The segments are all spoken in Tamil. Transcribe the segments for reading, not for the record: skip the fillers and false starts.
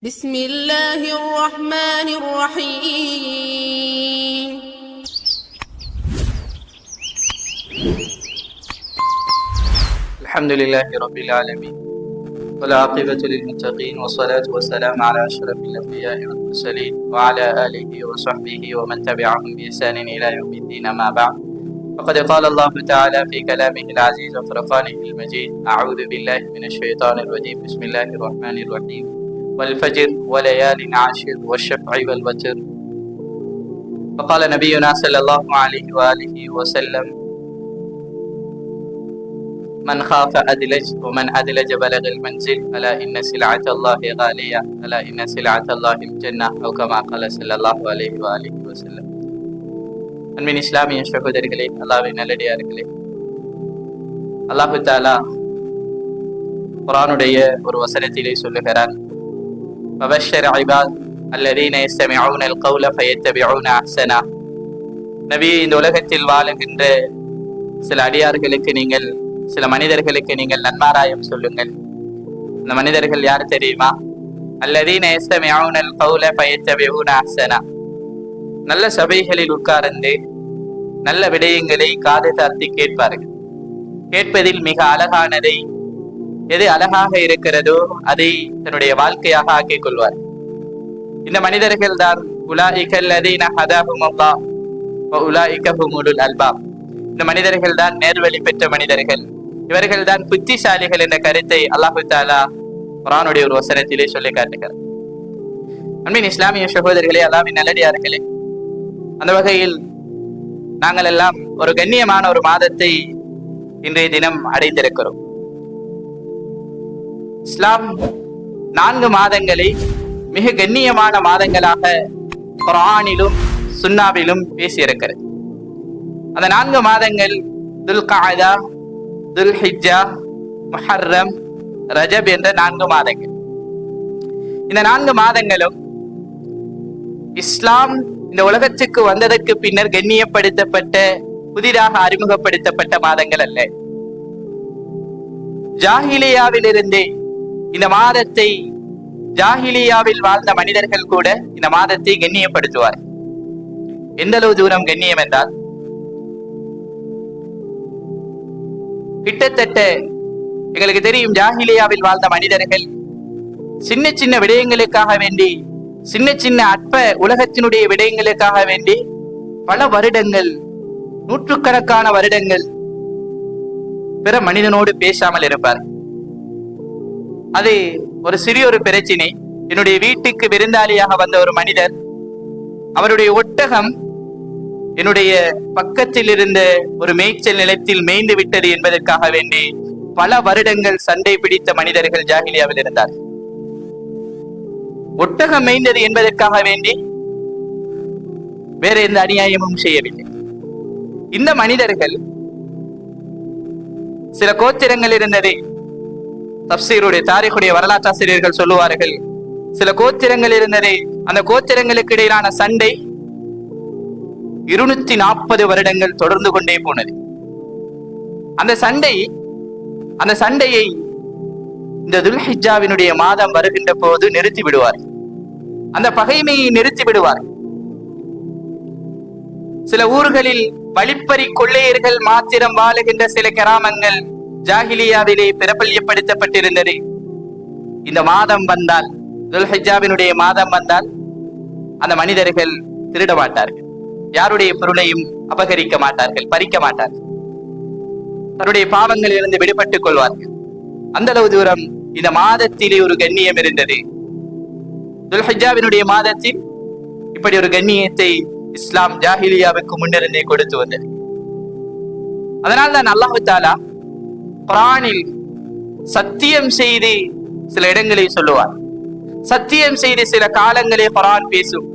بسم الله الرحمن الرحيم الحمد لله رب العالمين والعاقبة للمتقين والصلاة والسلام على أشرف الأنبياء والمرسلين وعلى آله وصحبه ومن تبعهم بإحسان إلى يوم الدين. ما بعد، فقد قال الله تعالى في كلامه العزيز وفرقانه المجيد: أعوذ بالله من الشيطان الرجيم. بسم الله الرحمن الرحيم. والفجر وليال عشر والشفع والوتر. وقال نبينا صلى الله عليه وآله وسلم: من خاف أدلج ومن أدلج بلغ المنزل ألا إن سلعة الله غالية ألا إن سلعة الله الجنة أو كما قال صلى الله عليه وآله وسلم. அன்பின் இஸ்லாமிய சகோதரிகளே, அல்லாஹ்வின் நல்லடியார்களே, அல்லாஹ் தஆலா குர்ஆனுடைய ஒரு வசனத்திலே சொல்லுகிறார்: فبشر عباد الذين يستمعون القول فيتبعون احسنه. நபி, இந்த உலகத்தில் வாழுகின்ற சில அடியார்களுக்கு நீங்கள், சில மனிதர்களுக்கு நீங்கள் நன்மாராயம் சொல்லுங்கள். இந்த மனிதர்கள் யார் தெரியுமா? الذين يستمعون القول فيتبعون احسنه. நல்ல சபைகளில் உட்கார்ந்து நல்ல விடயங்களை காது தாழ்த்தி கேட்பார்கள். கேட்பதில் மிக அழகானதை, எது அழகாக இருக்கிறதோ அதை தன்னுடைய வாழ்க்கையாக ஆக்கிக் கொள்வார். இந்த மனிதர்கள் தான் உலாயிக அல்லதீன ஹதாஹுமுல்லாஹ் வ உலாயிக ஹுமுல் அல்பாப். இந்த மனிதர்கள் தான் நேர்வழி பெற்ற மனிதர்கள், இவர்கள் தான் புத்திசாலிகள் என்ற கருத்தை அல்லாஹ் தஆலா குர்ஆனுடைய ஒரு வசனத்திலே சொல்லி காட்டுகிறார். அன்பின் இஸ்லாமிய சகோதரர்களே, அல்லாஹ்வின் நல்லடியார்களே, அந்த வகையில் நாங்கள் எல்லாம் ஒரு கண்ணியமான ஒரு மாதத்தை இன்றைய தினம் அடைந்திருக்கிறோம். இஸ்லாம் 4 மாதங்களை மிக கண்ணியமான மாதங்களாக குர்ஆனிலும் சுன்னாவிலும் பேசியிருக்கிறது. அந்த 4 மாதங்கள் துல்காதா, துல்ஹிஜ்ஜா, முஹர்ரம், ரஜப் என்ற 4 மாதங்கள். இந்த 4 மாதங்களும் இஸ்லாம் இந்த உலகத்துக்கு வந்ததற்கு பின்னர் கண்ணியப்படுத்தப்பட்ட, புதிதாக அறிமுகப்படுத்தப்பட்ட மாதங்கள் அல்ல. ஜாஹிலியாவில் இருந்தே இந்த மாதத்தை, ஜாஹிலியாவில் வாழ்ந்த மனிதர்கள் கூட இந்த மாதத்தை கண்ணியப்படுத்துவார். எந்த அளவு தூரம் கண்ணியம் என்றால், கிட்டத்தட்ட எங்களுக்கு தெரியும், ஜாஹிலியாவில் வாழ்ந்த மனிதர்கள் சின்ன சின்ன விடயங்களுக்காக வேண்டி, சின்ன சின்ன அற்ப உலகத்தினுடைய விடயங்களுக்காக வேண்டி பல வருடங்கள், நூற்றுக்கணக்கான வருடங்கள் பிற மனிதனோடு பேசாமல் இருப்பார். அது ஒரு சிறிய ஒரு பிரச்சினை. என்னுடைய வீட்டுக்கு விருந்தாளியாக வந்த ஒரு மனிதர், அவருடைய ஒட்டகம் என்னுடைய பக்கத்தில் இருந்த ஒரு மேய்ச்சல் நிலத்தில் மேய்ந்து விட்டது என்பதற்காக வேண்டி பல வருடங்கள் சண்டை பிடித்த மனிதர்கள் ஜாஹிலியாவில் இருந்தார். ஒட்டகம் மேய்ந்தது என்பதற்காக வேண்டி வேற எந்த அநியாயமும் செய்யவில்லை. இந்த மனிதர்கள் சில கோத்திரங்கள் இருந்தது. தப்சீருடைய, தாரீகுடைய வரலாற்றாசிரியர்கள் சொல்லுவார்கள், சில கோத்திரங்கள் இருந்தது. அந்த கோத்திரங்களுக்கு இடையிலான சண்டை 240 வருடங்கள் தொடர்ந்து கொண்டே போனது. அந்த சண்டையை இந்த துல்ஹிஜ்ஜாவினுடைய மாதம் வருகின்ற போது நிறுத்தி விடுவார். அந்த பகைமையை நிறுத்தி விடுவார். சில ஊர்களில் வழிப்பறி கொள்ளையர்கள் மாத்திரம் வாழுகின்ற சில கிராமங்கள் ஜாஹிலியாவிலே பிரபல்யப்படுத்தப்பட்டிருந்தது. இந்த மாதம் வந்தால், துல்ஹிஜ்ஜாவினுடைய மாதம் வந்தால், அந்த மனிதர்கள் திருட மாட்டார்கள், யாருடைய பொருளையும் அபகரிக்க மாட்டார்கள், பறிக்க மாட்டார்கள், தன்னுடைய பாவங்களில் இருந்து விடுபட்டுக் கொள்வார்கள். அந்த அளவு தூரம் இந்த மாதத்திலே ஒரு கண்ணியம் இருந்தது. துல்ஹிஜ்ஜாவினுடைய மாதத்தில் இப்படி ஒரு கண்ணியத்தை இஸ்லாம் ஜாஹிலியாவுக்கு முன்னிருந்தே கொடுத்து வந்தது. அதனால் தான் அல்லாஹ் தஆலா குர்ஆனில் சத்தியம் செய்து சில இடங்களை சொல்லுவார். சத்தியம் செய்து சில காலங்களே குர்ஆன் பேசும்.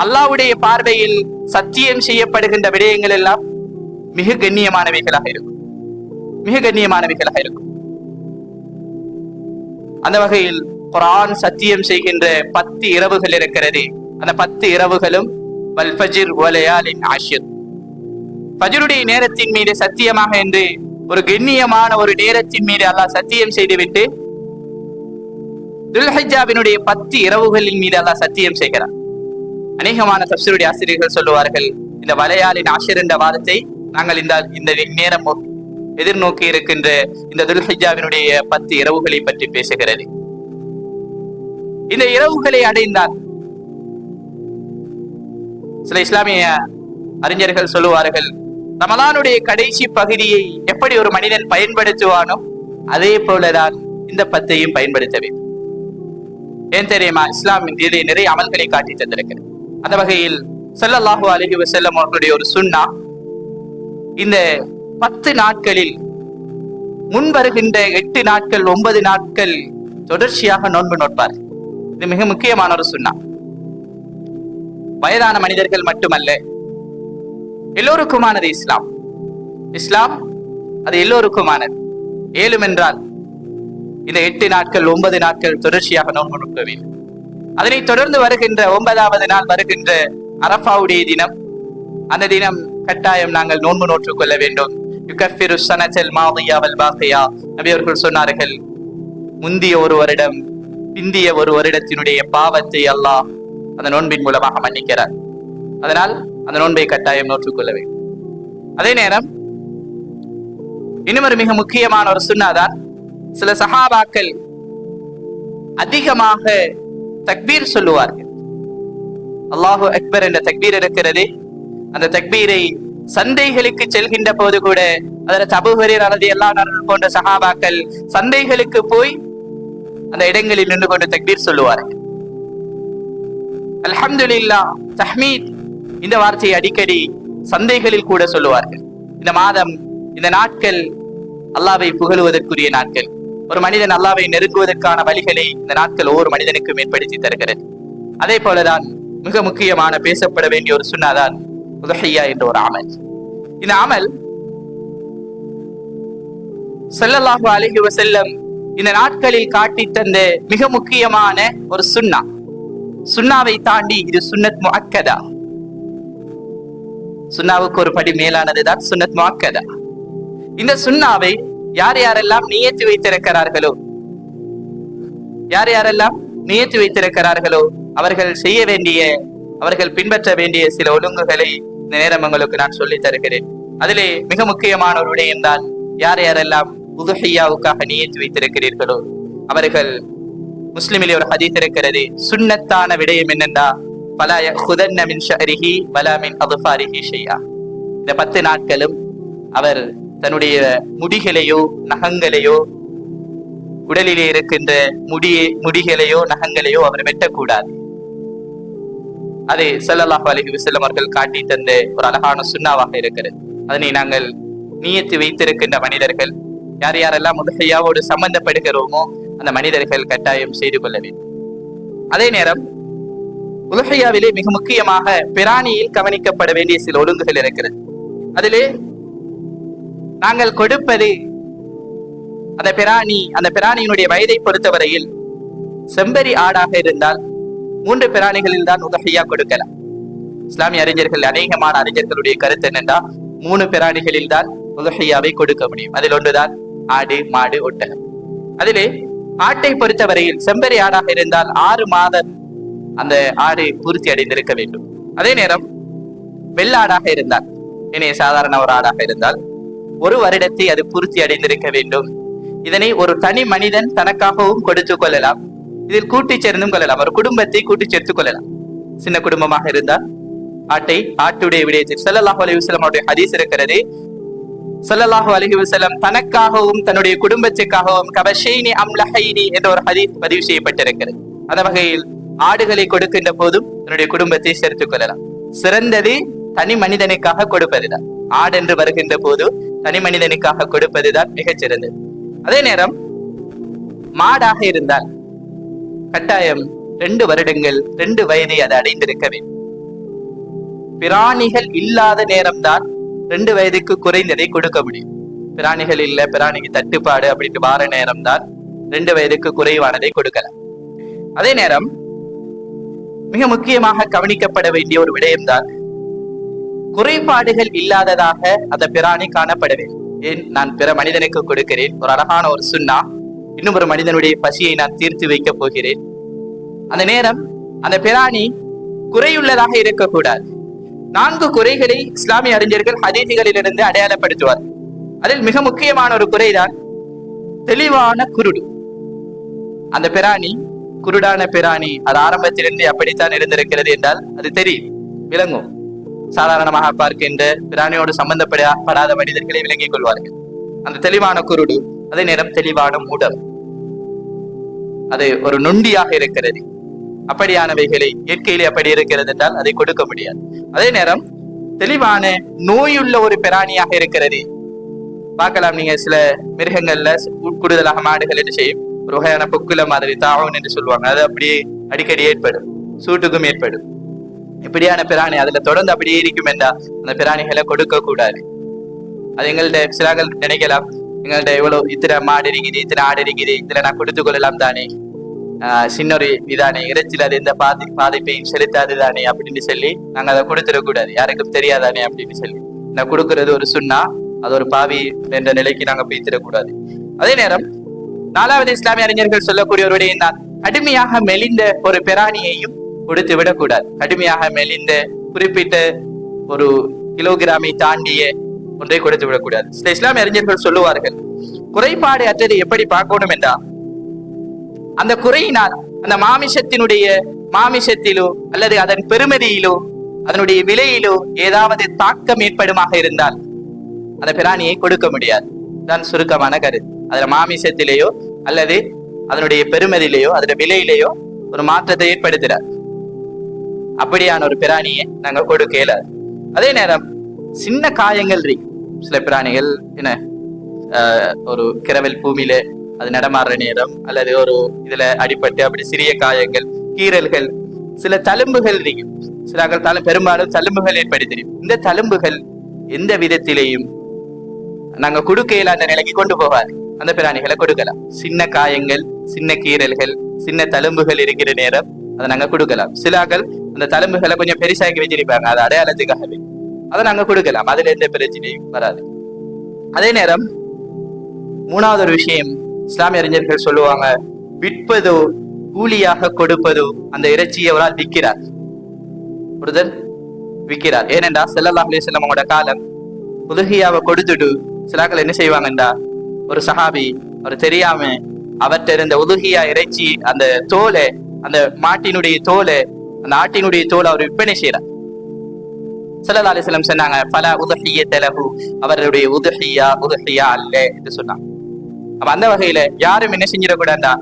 அல்லாஹ்வுடைய பார்வையில் சத்தியம் செய்யப்படுகின்ற விடயங்கள் எல்லாம் மிக கண்ணியமானவைகளாக இருக்கும், மிக கண்ணியமானவைகளாக இருக்கும். அந்த வகையில் குர்ஆன் சத்தியம் செய்கின்ற 10 இரவுகள் இருக்கிறது. அந்த 10 இரவுகளும் வல் ஃபஜ்ர் வலயாலின் ஆஷிர், ஃபஜ்ருடைய நேரத்தின் மீது சத்தியமாக என்று ஒரு கண்ணியமான ஒரு நேரத்தின் மீது அல்லாஹ் சத்தியம் செய்துவிட்டு துல்ஹிஜ்ஜாவினுடைய 10 இரவுகளின் மீது அல்லாஹ் சத்தியம் செய்கிறார். அநேகமான தஃசீருடைய ஆசிரியர்கள் சொல்லுவார்கள், இந்த வலையாளின் ஆஷிர் என்ற வாதத்தை நாங்கள் இந்த நேரம் எதிர்நோக்கி இருக்கின்ற இந்த துல்ஹிஜ்ஜாவினுடைய 10 இரவுகளை பற்றி பேசுகிறது. இந்த இரவுகளை அடைந்தால் சில இஸ்லாமிய அறிஞர்கள் சொல்லுவார்கள், ரமலானுடைய கடைசி பகுதியை எப்படி ஒரு மனிதன் பயன்படுத்துவானோ அதே போலதான் இந்த 10ஐயும் பயன்படுத்த வேண்டும். ஏன் தெரியுமா? இஸ்லாம் இதிலே நிறைய அமல்களை காட்டி தந்திருக்கிறது. அந்த வகையில் ஸல்லல்லாஹு அலைஹி வஸல்லம் அவர்களுடைய ஒரு சுன்னா, இந்த 10 நாட்களில் முன் வருகின்ற 8 நாட்கள் 9 நாட்கள் தொடர்ச்சியாக நோன்பு நோட்பார். இது மிக முக்கியமான ஒரு சுன்னா. வயதான மனிதர்கள் மட்டுமல்ல, எல்லோருக்குமானது இஸ்லாம். இஸ்லாம் அது எல்லோருக்குமானது. ஏழும் என்றால் இந்த 8 நாட்கள் 9 நாட்கள் தொடர்ச்சியாக நோன்பு நோக்க வேண்டும். அதனைத் தொடர்ந்து வருகின்ற 9வது நாள் வருகின்ற அரஃபாவுடைய தினம், அந்த தினம் கட்டாயம் நாங்கள் நோன்பு நோற்றுக் கொள்ள வேண்டும். யுகஃபிரு ஸனத்தல் மாதியா வல் பாகியா, நபி அவர்கள் சொன்னார்கள், முந்திய ஒரு வருடம் பிந்திய ஒரு வருடத்தினுடைய பாவத்தை அல்லாஹ் அந்த நோன்பின் மூலமாக மன்னிக்கிறார். அதனால் அந்த நோன்பை கட்டாயம் நோற்றுக்கொள்ள வேண்டும். அதே நேரம் இன்னும் ஒரு மிக முக்கியமான ஒரு சுன்னாதான், சில சஹாபாக்கள் அதிகமாக தக்பீர் சொல்லுவார்கள். அல்லாஹு அக்பர் என்ற தக்பீர் இருக்கிறது. அந்த தக்பீரை சந்தைகளுக்கு செல்கின்ற போது கூட அதில் அபூ ஹுரைரா ரலியல்லாஹு அன்ஹு போன்ற சஹாபாக்கள் சந்தைகளுக்கு போய் அந்த இடங்களில் நின்று கொண்டு தக்பீர் சொல்லுவார்கள். அல்ஹம்துலில்லாஹ், தஹ்மீத் இந்த வார்த்தையை அடிக்கடி சந்தைகளில் கூட சொல்லுவார்கள். இந்த மாதம், இந்த நாட்கள் அல்லாஹ்வை புகழுவதற்குரிய நாட்கள். ஒரு மனிதன் அல்லாஹ்வை நெருங்குவதற்கான வழிகளை இந்த நாட்கள் ஒவ்வொரு மனிதனுக்கும் ஏற்படுத்தி தருகிறது. அதே போலதான் மிக முக்கியமான பேசப்பட வேண்டிய ஒரு சுன்னாதான் உதுஹிய்யா என்ற ஒரு அமல். இந்த அமல் ஸல்லல்லாஹு அலைஹி வஸல்லம் இந்த நாட்களில் காட்டி தந்த மிக முக்கியமான ஒரு சுன்னா. சுன்னாவை தாண்டி இது சுன்னத் முஅக்கதா. சுன்னாவுக்கு ஒரு படி மேலானதுதான் சுன்னத் முஅக்கதா. இந்த சுன்னாவை யார் யாரெல்லாம் நியத்து வைத்திருக்கிறார்களோ, யார் யாரெல்லாம் நியத்து வைத்திருக்கிறார்களோ அவர்கள் செய்ய வேண்டிய, அவர்கள் பின்பற்ற வேண்டிய சில ஒழுங்குகளை இந்த நேரம் உங்களுக்கு நான் சொல்லித் தருகிறேன். அதிலே மிக முக்கியமான ஒரு விடயம் தான், யார் யாரெல்லாம் உதுஹிய்யாவுக்காக நியத்து வைத்திருக்கிறீர்களோ அவர்கள், முஸ்லிமிலே ஒரு ஹதீஸ் இருக்கிறது, சுன்னத்தான விடயம் என்னென்றா, பலா யஹுதன்ன மின் ஷஅரிஹி வலா மின் அத்ஃபாரிஹி ஷைஆ. இந்த 10 நாட்களும் அவர் தன்னுடைய முடிகளையோ நகங்களையோ, உடலிலே இருக்கின்ற முடிகளையோ நகங்களையோ அவர் வெட்டக்கூடாது. அதை ஸல்லல்லாஹு அலைஹி வஸல்லம் அவர்கள் காட்டி தந்த ஒரு அழகான சுன்னாவாக இருக்கிறது. அதனை நாங்கள் நியத்து வைத்திருக்கின்ற மனிதர்கள், யார் யாரெல்லாம் உதுஹிய்யாவோடு சம்பந்தப்படுகிறோமோ அந்த மனிதர்கள் கட்டாயம் செய்து கொள்ள வேண்டும். அதே நேரம் உதுஹிய்யாவிலே மிக முக்கியமாக பிராணியில் கவனிக்கப்பட வேண்டிய சில ஒழுங்குகள் இருக்கிறது. அதிலே நாங்கள் கொடுப்பது அந்த பிராணியினுடைய வயதை பொறுத்தவரையில் செம்பரி ஆடாக இருந்தால் 3 பிராணிகளில் தான் உதுஹிய்யா கொடுக்கலாம். இஸ்லாமிய அறிஞர்கள், அநேகமான அறிஞர்களுடைய கருத்து என்னென்றா, 3 பிராணிகளில் தான் உதுஹிய்யாவை கொடுக்க முடியும். அதில் ஒன்றுதான் ஆடு, மாடு, ஒட்டகம். அதிலே ஆட்டை பொறுத்தவரையில் செம்பரி ஆடாக இருந்தால் 6 மாதம் அந்த ஆடு பூர்த்தி அடைந்திருக்க வேண்டும். அதே நேரம் வெள்ளாடாக இருந்தால், இனி சாதாரண ஒரு ஆடாக இருந்தால் 1 வருடத்தை அது பூர்த்தி அடைந்திருக்க வேண்டும். இதனை ஒரு தனி மனிதன் தனக்காகவும் கொடுத்துக் கொள்ளலாம், இதில் கூட்டி சேர்ந்தும் கொள்ளலாம். ஒரு குடும்பத்தை கூட்டி சேர்த்துக் கொள்ளலாம். சின்ன குடும்பமாக இருந்தால் ஆட்டுடைய விடயத்தில் ஸல்லல்லாஹு அலைஹி வஸல்லம் அவருடைய ஹதீஸ் இருக்கிறது. ஸல்லல்லாஹு அலைஹி வஸல்லம் தனக்காகவும் தன்னுடைய குடும்பத்திற்காகவும் கபஷைனி அம்லஹைனி என்ற ஒரு ஹதீஸ் பதிவு செய்யப்பட்டிருக்கிறது. அந்த வகையில் ஆடுகளை கொடுக்கின்ற போதும் தன்னுடைய குடும்பத்தை சேர்த்துக் கொள்ளலாம். சிறந்தது தனி மனிதனுக்காக கொடுப்பதுதான். ஆடு என்று வருகின்ற போது தனி மனிதனுக்காக கொடுப்பதுதான் மிகச் சிறந்தது. அதே நேரம் மாடாக இருந்தால் கட்டாயம் 2 வருடங்கள் 2 வயதை அது அடைந்திருக்க வேண்டும். பிராணிகள் இல்லாத நேரம்தான் 2 வயதுக்கு குறைந்ததை கொடுக்க முடியும். பிராணிகள் இல்ல, பிராணிக்கு தட்டுப்பாடு அப்படின்ட்டு வார நேரம் தான் 2 வயதுக்கு குறைவானதை கொடுக்கலாம். அதே நேரம் மிக முக்கியமாக கவனிக்கப்பட வேண்டிய ஒரு விடயம்தான், குறைபாடுகள் இல்லாததாக அந்த பிராணி காணப்பட வேண்டும். ஏன் நான் பிற மனிதனுக்கு கொடுக்கிறேன், ஒரு அழகான ஒரு சுன்னா, இன்னும் ஒரு மனிதனுடைய பசியை நான் தீர்த்து வைக்கப் போகிறேன். அந்த நேரம் அந்த பிராணி குறையுள்ளதாக இருக்கக்கூடாது. 4 குறைகளை இஸ்லாமிய அறிஞர்கள் ஹதீஸ்களிலிருந்து அடையாளப்படுத்துவார். அதில் மிக முக்கியமான ஒரு குறைதான் தெளிவான குருடு. அந்த பிராணி குருடான பிராணி, அது ஆரம்பத்திலிருந்து அப்படித்தான் இருந்திருக்கிறது என்றால் அது தெரியும், விளங்கும். சாதாரணமாக பார்க்கின்ற பிராணியோடு சம்பந்தப்படாத மனிதர்களை விளங்கிக் கொள்வார்கள். அந்த தெளிவான குருடு, அதே நேரம் தெளிவான மூடம், அது ஒரு நொண்டியாக இருக்கிறது. அப்படியானவைகளை இயற்கையிலே அப்படி இருக்கிறது என்றால் அதை கொடுக்க முடியாது. அதே நேரம் தெளிவான நோயுள்ள ஒரு பிராணியாக இருக்கிறது. பார்க்கலாம், நீங்க சில மிருகங்கள்ல கூடுதலாக மாடுகள் என்று செய்யும் ஒரு வகையான பொக்குல மாதிரி தாவன் என்று சொல்லுவாங்க. அது அப்படியே அடிக்கடி ஏற்படும், சூட்டுக்கும் ஏற்படும். இப்படியான பிராணி அதுல தொடர்ந்து அப்படியே இருக்கும் என்றால் அந்த பிராணிகளை கொடுக்க கூடாது. அது எங்கள்ட்ட சிலாக்கள் நினைக்கலாம், எங்கள்ட்ட இவ்வளவு இத்தனை மாடு இருக்குது, இத்தனை ஆடு இருக்குது, இதுல நான் கொடுத்து கொள்ளலாம் தானே, சின்ன ஒரு இதானே, இறைச்சியில் அது எந்த பாதிப்பையும் செலுத்தாது தானே அப்படின்னு சொல்லி நாங்க அதை கொடுத்துடக்கூடாது, யாருக்கும் தெரியாதானே அப்படின்னு சொல்லி நான் கொடுக்கறது ஒரு சுண்ணா, அது ஒரு பாவி என்ற நிலைக்கு நாங்க பேசிடக்கூடாது. அதே நேரம் 4வது இஸ்லாமிய அறிஞர்கள் சொல்லக்கூடிய ஒரு விடயம் தான், கடுமையாக மெலிந்த ஒரு பிராணியையும் கொடுத்து விடக்கூடாது. கடுமையாக மெலிந்த குறிப்பிட்ட ஒரு கிலோகிராமை தாண்டிய ஒன்றை கொடுத்து விடக்கூடாது. சில இஸ்லாமிய அறிஞர்கள் சொல்லுவார்கள், குறைபாடு அற்றது எப்படி பார்க்கணும் என்றால், அந்த குறையினால் அந்த மாமிசத்திலோ அல்லது அதன் பெருமதியிலோ அதனுடைய விலையிலோ ஏதாவது தாக்கம் ஏற்படுமாக இருந்தால் அந்த பிராணியை கொடுக்க முடியாது. தான் சுருக்கமான கருத்து. அதுல மாமிசத்திலேயோ அல்லது அதனுடைய பெருமதியிலேயோ அதோட விலையிலேயோ ஒரு மாற்றத்தை ஏற்படுத்துறார். அப்படியான ஒரு பிராணியை நாங்க கொடுக்க இயலாது. அதே நேரம் சின்ன காயங்கள் சில பிராணிகள் என்ன, ஒரு கிரவல் பூமியில அது நடமாடுற நேரம் அல்லது ஒரு இதுல அடிபட்டு அப்படி சிறிய காயங்கள், கீறல்கள், சில தழும்புகள் இருக்கும். சில பெரும்பாலும் தழும்புகள் ஏற்படுத்திடும். இந்த தழும்புகள் எந்த விதத்திலேயும் நாங்க கொடுக்க இயலாத நிலைக்கு கொண்டு போகாது. அந்த பிராணிகளை கொடுக்கலாம். சின்ன காயங்கள், சின்ன கீறல்கள், சின்ன தழும்புகள் இருக்கிற நேரம் அதை நாங்க கொடுக்கலாம். சிலாக்கள் அந்த தழும்புகளை கொஞ்சம் பெருசாக்கி வச்சிருப்பாங்க, அது அடையாளத்துக்காகவே, அதை நாங்க கொடுக்கலாம். அதுல எந்த பிரச்சனையும் வராது. அதே நேரம் 3வது ஒரு விஷயம் இஸ்லாமிய அறிஞர்கள் சொல்லுவாங்க, விற்பதோ கூலியாக கொடுப்பதோ அந்த இறைச்சியை அவரால் விற்கிறார், ஒருத்தர் விற்கிறார். ஏனென்றா ஸல்லல்லாஹு அலைஹி வஸல்லம் அவங்களோட காலம் உதுஹியாவை கொடுத்துட்டு சிலாக்கள் என்ன செய்வாங்கன்றா, ஒரு சஹாபி அவர் தெரியாம அவர்கிட்ட இருந்த உதுஹியா இறைச்சி அந்த தோலை, அந்த மாட்டினுடைய தோலை, அந்த ஆட்டினுடைய தோலை அவர் விற்பனை செய்யறார். ஸல்லல்லாஹு அலைஹி வஸல்லம் சொன்னாங்க, ஃபலா உதுஹியத லஹு, அவருடைய உதுஹியா அல்ல என்று சொன்னாங்க. அப்ப அந்த வகையில யாரும் என்ன செஞ்சிடக்கூடாதா,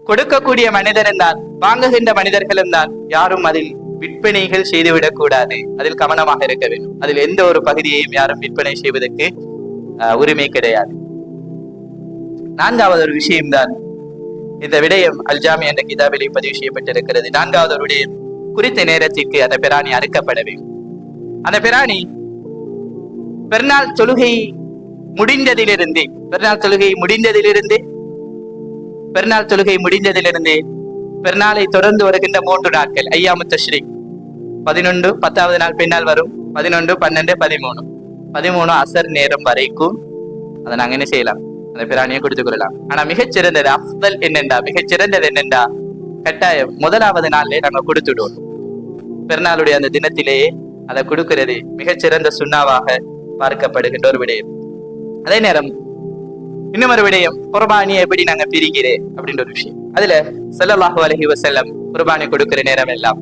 கொடுக்கக்கூடிய மனிதரும் தான் வாங்குகின்ற மனிதர்களும் தான் யாரும் அதில் விற்பனைகள் செய்துவிடக் கூடாது. அதில் கவனமாக இருக்க வேண்டும். அதில் எந்த ஒரு பகுதியையும் யாரும் விற்பனை செய்வதற்கு உரிமை கிடையாது. 4வது ஒரு விஷயம்தான் இந்த விடயம் அல்-ஜாமி என்ற கிதாபிலே பதிவு செய்யப்பட்டிருக்கிறது. 4வது ஒரு விடயம், குறித்த நேரத்திற்கு அந்த பிராணி அறுக்கப்பட வேண்டும். அந்த பிராணி பெருநாள் தொழுகை முடிந்ததிலிருந்து பெருநாளை தொடர்ந்து வருகின்ற 3 நாட்கள், ஐயாமு தஷ்ரீக், 11, 10வது நாள் பின்னால் வரும் 11, 12, 13 அசர் நேரம் வரைக்கும் அதை நாங்க என்ன செய்யலாம், அந்த பிராணியை கொடுத்துக் கொள்ளலாம். ஆனா மிகச்சிறந்தது அஃதல் என்னென்றா கட்டாயம் 1வது நாள்லயே நாங்க கொடுத்துடுவோம். பெருநாளுடைய அந்த தினத்திலேயே அதை கொடுக்கிறது மிகச்சிறந்த சுண்ணாவாக பார்க்கப்படுகின்ற ஒரு விடயம். அதே நேரம் இன்னும் ஒரு விடயம், குர்பானியை எப்படி நாங்க பிரிக்கிறேன் அப்படின்ற ஒரு விஷயம். அதுல ஸல்லல்லாஹு அலைஹி வஸல்லம் குர்பானி கொடுக்கிற நேரம் எல்லாம்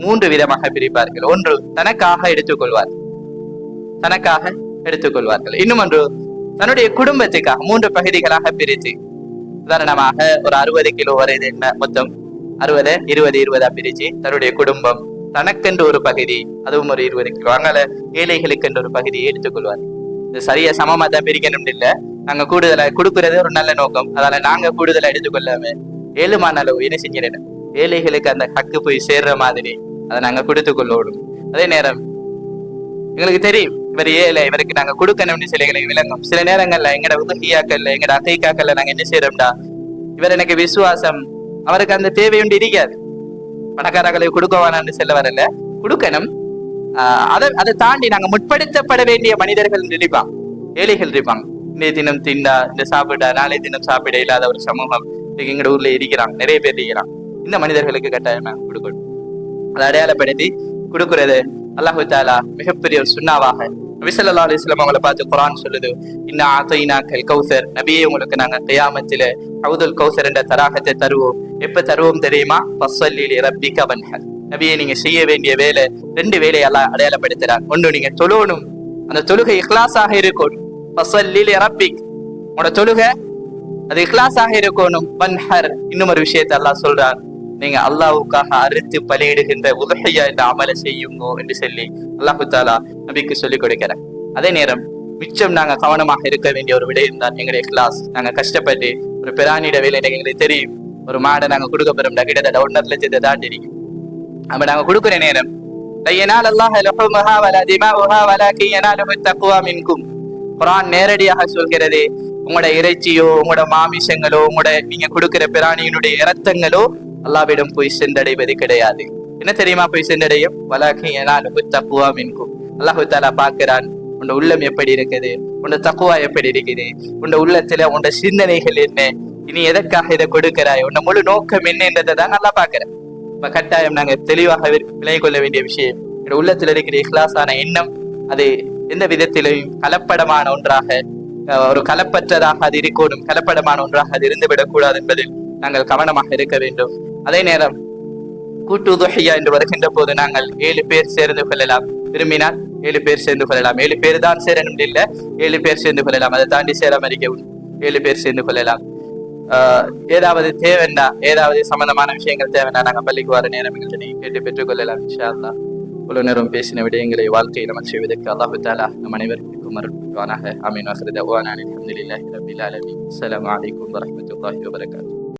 3 விதமாக பிரிப்பார்கள். ஒன்று தனக்காக எடுத்துக்கொள்வார்கள். இன்னும் ஒன்று தன்னுடைய குடும்பத்துக்காக 3 பகுதிகளாக பிரித்து, உதாரணமாக ஒரு 60 கிலோ வரை மொத்தம் 60, 20, 20 பிரிச்சு தன்னுடைய குடும்பம், தனக்கென்று ஒரு பகுதி, அதுவும் ஒரு 20 கிலோ, அங்கால ஏழைகளுக்கென்று ஒரு பகுதியை எடுத்துக்கொள்வார். இது சரியா சமமா தான் பிரிக்கணும் இல்ல, நாங்க கூடுதலா கொடுக்கறது ஒரு நல்ல நோக்கம், அதனால நாங்க கூடுதலா எடுத்துக்கொள்ளாம ஏழுமான அளவு என்ன செஞ்சிடணும், ஏழைகளுக்கு அந்த ஹக்கு போய் சேர்ற மாதிரி அதை நாங்க கொடுத்துக் கொள்ளணும். அதே நேரம் எங்களுக்கு தெரியும் இவர் ஏழை, இவருக்கு நாங்க கொடுக்கணும்னு சிலைகளை விளங்கும். சில நேரங்கள்ல எங்கட உதவியாக்கல்ல, எங்கட அகைக்காக்கல்ல நாங்க என்ன செய்யறோம்டா, இவர் எனக்கு விசுவாசம், அவருக்கு அந்த தேவையுண்டு இருக்காது, பணக்காரர்களை கொடுக்கவானான்னு செல்ல வரல, கொடுக்கணும். அதை தாண்டி நாங்க முற்படுத்தப்பட வேண்டிய மனிதர்கள் இருப்பாங்க, ஏழைகள் இருப்பாங்க. இன்றைய தினம் திண்டா இந்த சாப்பிட்டா நாளை தினம் சாப்பிட இல்லாத ஒரு சமூகம் எங்களோட ஊர்ல இருக்கிறான், நிறைய பேர் இருக்கிறான். இந்த மனிதர்களுக்கு கட்டாயம் நாங்கள் கொடுக்கணும். அதை அடையாளப்படுத்தி கொடுக்கிறது அல்லாஹு தாலா மிகப்பெரிய ஒரு சுண்ணாவாக நபி ஸல்லல்லாஹு அலைஹி வஸல்லம் அவங்களை பார்த்து குர்ஆன் சொல்லுது, இன்னா ஆதைனாக்கல் கௌசர், நபியே உங்களுக்கு நாங்க கியாமத்தில ஹவுதுல் கௌசர் என்ற தராகத்தை தருவோம். எப்ப தருவோம் தெரியுமா? ஃபஸ்ஸல்லி லிரப்பிக வன்ஹர், நபியே நீங்க செய்ய வேண்டிய வேலை 2 வேலையை அல்லாஹ் அடையாளப்படுத்துறான். ஒன்று, நீங்க தொழணும், அந்த தொழுகை இக்லாஸாக இருக்கணும். ஃபஸ்ஸல்லி லிரப்பிக், உங்களோட தொழுகை அது இக்லாஸாக இருக்கணும். வன்ஹர், இன்னும் ஒரு விஷயத்தை அல்லாஹ் சொல்றான், நீங்க அல்லாஹ்வுக்காக அறுத்து பலியிடுகின்ற உதுஹியா என்ற அமலை செய்யுங்கோ என்று சொல்லி அல்லாஹு தாலா நபிக்கு சொல்லிக் கொடுக்கிறார். அதே நேரம் மிச்சம் நாங்க கவனமாக இருக்க வேண்டிய ஒரு விடயம் தான் எங்களுடைய கிளாஸ். நாங்க கஷ்டப்பட்டு ஒரு பிராணியிட வேலை எங்களுக்கு தெரியும், ஒரு மாடை நாங்க கொடுக்க போறோம், கிட்டத்தட்ட 1.5 லட்சத்தை தாண்டி இருக்கு. அப்ப நாங்க கொடுக்குற நேரம் குர்ஆன் நேரடியாக சொல்கிறது, உங்களோட இறைச்சியோ உங்களோட மாமிசங்களோ உங்களோட நீங்க கொடுக்கிற பிராணியினுடைய இரத்தங்களோ அல்லாஹ்விடம் போய் சென்றடைவது கிடையாது. என்ன தெரியுமா போய் சென்றடையும்? அல்லாஹு தாலா பார்க்கிறான் உன் உள்ளம் எப்படி இருக்குது, உன் தக்குவா எப்படி இருக்குது, உன் உள்ளத்துல உன் சிந்தனைகள் என்ன, இனி எதற்காக இதை கொடுக்கிறாய், உன் முழு நோக்கம் என்ன என்றதை தான் நல்லா பார்க்கிறேன். இப்ப கட்டாயம் நாங்க தெளிவாக விளங்கிக் கொள்ள வேண்டிய விஷயம், உள்ளத்துல இருக்கிற இஹ்லாஸான எண்ணம் அது எந்த விதத்திலையும் கலப்படமான ஒன்றாக, ஒரு கலப்பற்றதாக அது இருக்கணும், கலப்படமான ஒன்றாக அது இருந்துவிடக் கூடாது என்பதில் நாங்கள் கவனமாக இருக்க வேண்டும். அதே நேரம் கூட்டு உதுஹியா என்று வருகின்ற போது நாங்கள் 7 பேர் சேர்ந்து கொள்ளலாம், விரும்பினால் 7 பேர் சேர்ந்து கொள்ளலாம். 7 பேர் தான் சேரணும் இல்லை, 7 பேர் சேர்ந்து கொள்ளலாம். அதை தாண்டி சேராம இருக்கவும் 7 பேர் சேர்ந்து கொள்ளலாம். ஏதாவது தேவைன்னா, ஏதாவது சம்பந்தமான விஷயங்கள் தேவைன்னா நாங்கள் பள்ளிக்கு வர நேரம் எங்கள்கிட்ட கேட்டு பெற்றுக் கொள்ளலாம். இன்ஷா அல்லாஹ். இவ்வளவு நேரம் பேசின விடயங்களை வாழ்க்கையை நமக்கு செய்வதற்கு அல்லாஹு தாலா நம் அனைவருக்கும் அருள்வானாக. ஆமீன். வாஹிரு தஅவானா அல்ஹம்துலில்லாஹி ரப்பில் ஆலமீன். அஸ்ஸலாமு அலைக்கும் வரஹ்மத்துல்லாஹி வபரகாத்துஹு.